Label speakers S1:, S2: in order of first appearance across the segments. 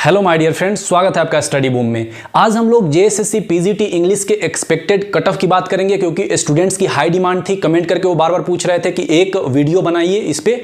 S1: Hello my dear friends, स्वागत है आपका स्टडी बूम में। आज हम लोग जेएसएससी पीजीटी इंग्लिश के एक्सपेक्टेड कट ऑफ की बात करेंगे, क्योंकि स्टूडेंट्स की हाई डिमांड थी। कमेंट करके वो बार बार पूछ रहे थे कि एक वीडियो बनाइए इस पे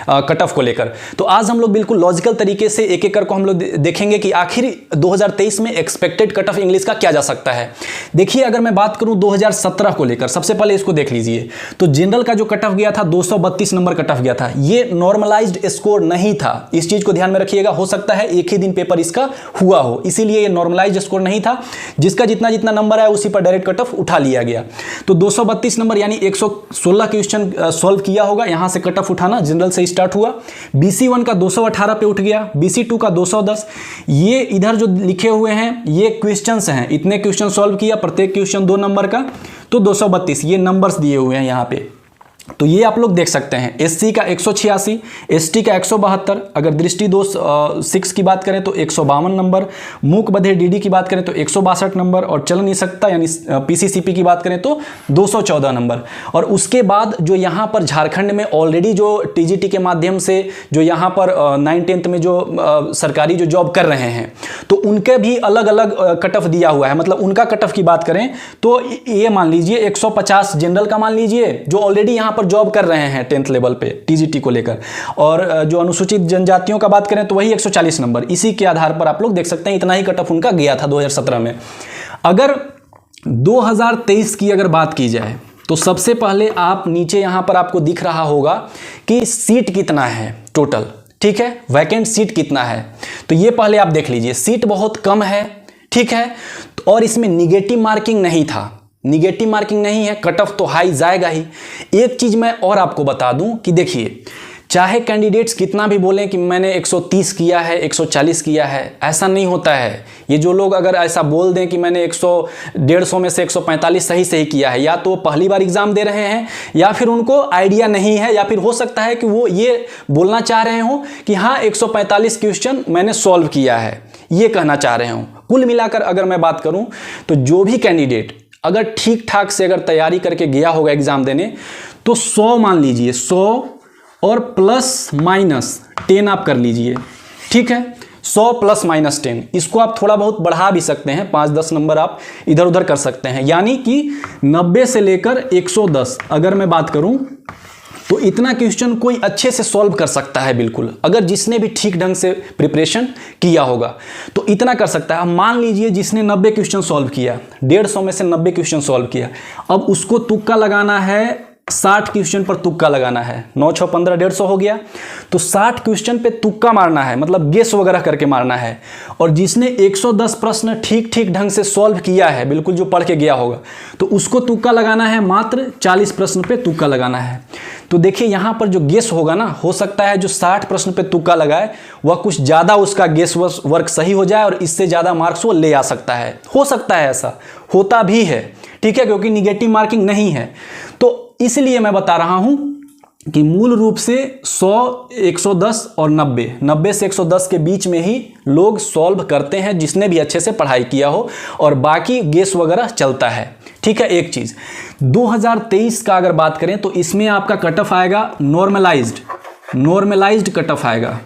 S1: कट ऑफ को लेकर। तो आज हम लोग बिल्कुल लॉजिकल तरीके से एक एक कर को हम लोग देखेंगे कि आखिर 2023 में एक्सपेक्टेड कट ऑफ इंग्लिश का क्या जा सकता है। देखिए, अगर मैं बात करूं 2017 को लेकर, सबसे पहले इसको देख लीजिए। तो जनरल का जो कट ऑफ गया था 232 नंबर कट ऑफ गया था। ये नॉर्मलाइज्ड स्कोर नहीं था, इस चीज को ध्यान में रखिएगा। हो सकता है एक ही दिन पेपर इसका हुआ हो, इसीलिए ये नॉर्मलाइज्ड स्कोर नहीं था। जिसका जितना जितना नंबर है उसी पर डायरेक्ट कट ऑफ उठा लिया गया। तो 232 नंबर यानी 116 क्वेश्चन सॉल्व किया होगा, यहां से कट ऑफ उठाना जनरल से स्टार्ट हुआ। BC1 का 218 पे उठ गया, BC2 का 210। ये इधर जो लिखे हुए हैं ये क्वेश्चंस हैं, इतने क्वेश्चन सॉल्व किया, प्रत्येक क्वेश्चन 2 नंबर का, तो 232 ये नंबर्स दिए हुए हैं यहां पे। तो ये आप लोग देख सकते हैं। SC का 186, ST का 172, अगर दृष्टि दोष 6 की बात करें तो 152 नंबर, मूक बधिर DD की बात करें तो 162 नंबर, और चल नहीं सकता यानी PCCP की बात करें तो 214 नंबर। और उसके बाद जो यहाँ पर झारखंड में ऑलरेडी जो TGT के माध्यम से जो यहाँ पर 9th में जो सरकारी जो जॉब कर रहे हैं, तो उनके भी अलग अलग कट ऑफ दिया हुआ है। मतलब उनका कट ऑफ की बात करें तो ये मान लीजिए 150 जनरल का मान लीजिए, जो ऑलरेडी यहाँ पर जॉब कर रहे हैं 10th लेवल पे TGT को लेकर। और जो अनुसूचित जनजातियों का बात करें तो वही 140 नंबर। इसी के आधार पर आप लोग देख सकते हैं इतना ही कट ऑफ उनका गया था 2017 में। अगर 2023 की अगर बात की जाए तो सबसे पहले आप नीचे यहां पर आपको दिख रहा होगा कि सीट कितना है टोटल, ठीक है, वैकेंट सीट कितना है। तो ये पहले आप देख लीजिए, सीट बहुत कम है, ठीक है, और इसमें निगेटिव मार्किंग नहीं था। निगेटिव मार्किंग नहीं है, कट ऑफ तो हाई जाएगा ही। एक चीज मैं और आपको बता दूं कि देखिए, चाहे कैंडिडेट्स कितना भी बोलें कि मैंने 130 किया है, 140 किया है, ऐसा नहीं होता है। ये जो लोग अगर ऐसा बोल दें कि मैंने 150 में से 145 सही सही किया है, या तो पहली बार एग्जाम दे रहे हैं, या फिर उनको आइडिया नहीं है, या फिर हो सकता है कि वो ये बोलना चाह रहे हो कि हाँ 145 क्वेश्चन मैंने सॉल्व किया है, ये कहना चाह रहे हो। कुल मिलाकर अगर मैं बात करूं तो जो भी कैंडिडेट अगर ठीक ठाक से अगर तैयारी करके गया होगा एग्जाम देने, तो 100 मान लीजिए, 100 और प्लस माइनस 10 आप कर लीजिए, ठीक है। 100 प्लस माइनस 10, इसको आप थोड़ा बहुत बढ़ा भी सकते हैं, 5-10 नंबर आप इधर उधर कर सकते हैं। यानी कि 90 से लेकर 110 अगर मैं बात करूं तो इतना क्वेश्चन कोई अच्छे से सॉल्व कर सकता है बिल्कुल, अगर जिसने भी ठीक ढंग से प्रिपरेशन किया होगा तो इतना कर सकता है। मान लीजिए जिसने 90 क्वेश्चन सॉल्व किया, 150 में से 90 क्वेश्चन सॉल्व किया, अब उसको तुक्का लगाना है, 60 क्वेश्चन पर तुक्का लगाना है। 9 6 15 150 हो गया, तो 60 क्वेश्चन पे तुक्का मारना है, मतलब गेस वगैरह करके मारना है। और जिसने 110 प्रश्न ठीक ठीक ढंग से सॉल्व किया है, बिल्कुल जो पढ़ के गया होगा, तो उसको तुक्का लगाना है, मात्र 40 प्रश्न पे तुक्का लगाना है। तो देखिए यहाँ पर जो गेस होगा ना, हो सकता है जो 60 प्रश्न पे तुक्का लगाए वह कुछ ज़्यादा उसका गेस वर्क सही हो जाए, और इससे ज़्यादा मार्क्स वो ले आ सकता है। हो सकता है, ऐसा होता भी है, ठीक है, क्योंकि निगेटिव मार्किंग नहीं है। तो इसलिए मैं बता रहा हूं कि मूल रूप से 100, 110 और 90 से 110 के बीच में ही लोग सॉल्व करते हैं, जिसने भी अच्छे से पढ़ाई किया हो, और बाकी गेस वगैरह चलता है, ठीक है। एक चीज 2023 का अगर बात करें तो इसमें आपका कट ऑफ आएगा नॉर्मलाइज्ड कट ऑफ आएगा,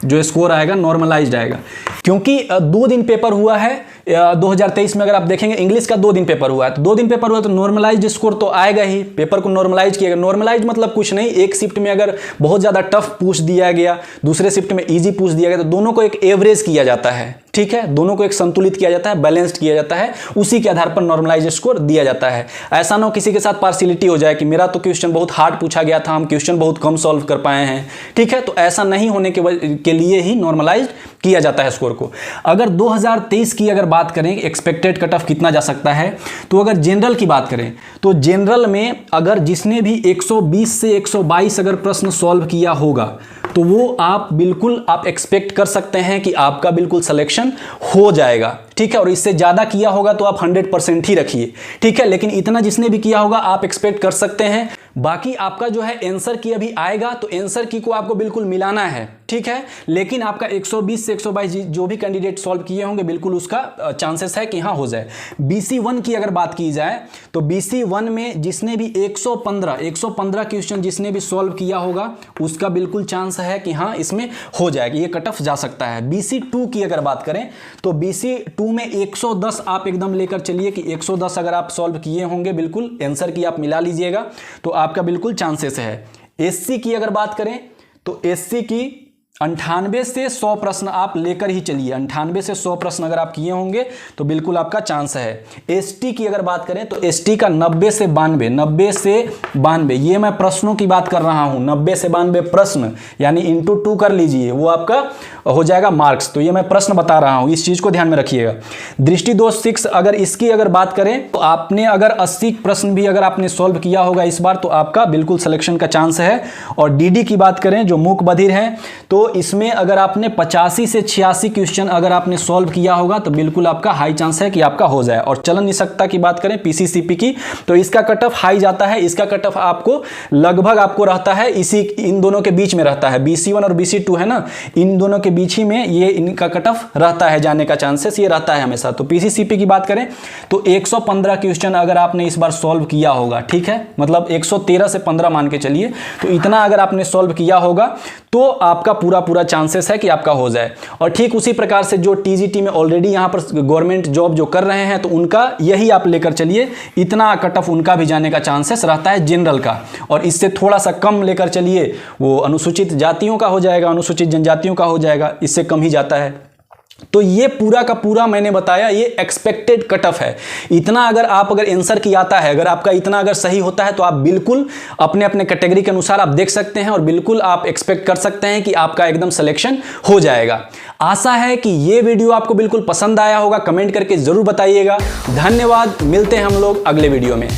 S1: जो स्कोर आएगा नॉर्मलाइज्ड आएगा। क्योंकि 2 दिन पेपर हुआ है 2023 में, अगर आप देखेंगे इंग्लिश का 2 दिन पेपर हुआ है, तो 2 दिन पेपर हुआ तो नॉर्मलाइज्ड स्कोर तो आएगा ही, पेपर को नॉर्मलाइज किया गया। नॉर्मलाइज मतलब कुछ नहीं, एक शिफ्ट में अगर बहुत ज़्यादा टफ पूछ दिया गया, दूसरे शिफ्ट में इजी पूछ दिया गया, तो दोनों को एक एवरेज किया जाता है, ठीक है, दोनों को एक संतुलित किया जाता है, बैलेंस्ड किया जाता है, उसी के आधार पर नॉर्मलाइज स्कोर दिया जाता है। ऐसा ना हो किसी के साथ पार्शियलिटी हो जाए कि मेरा तो क्वेश्चन बहुत हार्ड पूछा गया था, हम क्वेश्चन बहुत कम सॉल्व कर पाए हैं, ठीक है। तो ऐसा नहीं होने के लिए ही नॉर्मलाइज किया जाता है स्कोर को। अगर 2023 की अगर बात करें एक्सपेक्टेड कट ऑफ कितना जा सकता है, तो अगर जनरल की बात करें तो जनरल में अगर जिसने भी 120 से 122 अगर प्रश्न सॉल्व किया होगा, तो वो आप बिल्कुल आप एक्सपेक्ट कर सकते हैं कि आपका बिल्कुल सिलेक्शन हो जाएगा, ठीक है। और इससे ज़्यादा किया होगा तो आप 100% ही रखिए, ठीक है। लेकिन इतना जिसने भी किया होगा आप एक्सपेक्ट कर सकते हैं बाकी आपका जो है आंसर की अभी आएगा, तो आंसर की को आपको बिल्कुल मिलाना है, ठीक है। लेकिन आपका 120 से 122 जो भी कैंडिडेट सॉल्व किए होंगे बिल्कुल उसका चांसेस है कि हाँ हो जाए। BC1 की अगर बात की जाए तो BC1 में जिसने भी 115 क्वेश्चन जिसने भी सॉल्व किया होगा उसका बिल्कुल चांस है कि हाँ इसमें हो जाएगा, ये कट ऑफ जा सकता है। BC2 की अगर बात करें तो BC2 में 110 आप एकदम लेकर चलिए कि 110 अगर आप सॉल्व किए होंगे बिल्कुल आंसर की आप मिला लीजिएगा तो आपका बिल्कुल चांसेस है। SC की अगर बात करें तो SC की 98 से 100 प्रश्न आप लेकर ही चलिए, 98 से 100 प्रश्न अगर आप किए होंगे तो बिल्कुल आपका चांस है। ST की अगर बात करें तो ST का 90 से 92, ये मैं प्रश्नों की बात कर रहा हूं, 90 से 92 प्रश्न यानी इंटू 2 कर लीजिए, वो आपका हो जाएगा मार्क्स। तो ये मैं प्रश्न बता रहा हूं, इस चीज को ध्यान में रखिएगा। दृष्टि दोष 6 अगर इसकी अगर बात करें तो आपने अगर 80 प्रश्न भी अगर आपने सॉल्व किया होगा इस बार तो आपका बिल्कुल सिलेक्शन का चांस है। और DD की बात करें जो मूक बधिर है तो इसमें अगर आपने 85 से 86 क्वेश्चन अगर आपने सॉल्व किया होगा तो बिल्कुल आपका हाई चांस है कि आपका हो जाए। और चलन निषेधता की बात करें PCCP की तो इसका कट ऑफ हाई जाता है, इसका कट ऑफ आपको लगभग आपको रहता है इन दोनों के बीच में रहता है, BC1 और BC2 है ना, इन दोनों के बीच ही में ये इनका कट ऑफ रहता है, जाने का चांसेस ये रहता है हमेशा। तो PCCP की बात करें तो 115 क्वेश्चन अगर आपने इस बार सॉल्व किया होगा, ठीक है, मतलब 113 से 15 मान के चलिए, तो इतना अगर आपने सॉल्व किया होगा तो आपका पूरा चांसेस है कि आपका हो जाए। और ठीक उसी प्रकार से जो TGT में ऑलरेडी यहां पर गवर्नमेंट जॉब जो कर रहे हैं तो उनका यही आप लेकर चलिए, इतना कट ऑफ उनका भी जाने का चांसेस रहता है जनरल का। और इससे थोड़ा सा कम लेकर चलिए वो अनुसूचित जातियों का हो जाएगा, अनुसूचित जनजातियों का हो जाएगा, इससे कम ही जाता है। तो ये पूरा का पूरा मैंने बताया ये एक्सपेक्टेड कट ऑफ है। इतना अगर आप अगर आंसर की आता है, अगर आपका इतना अगर सही होता है तो आप बिल्कुल अपने अपने कैटेगरी के अनुसार आप देख सकते हैं और बिल्कुल आप एक्सपेक्ट कर सकते हैं कि आपका एकदम सिलेक्शन हो जाएगा। आशा है कि ये वीडियो आपको बिल्कुल पसंद आया होगा, कमेंट करके जरूर बताइएगा। धन्यवाद, मिलते हैं हम लोग अगले वीडियो में।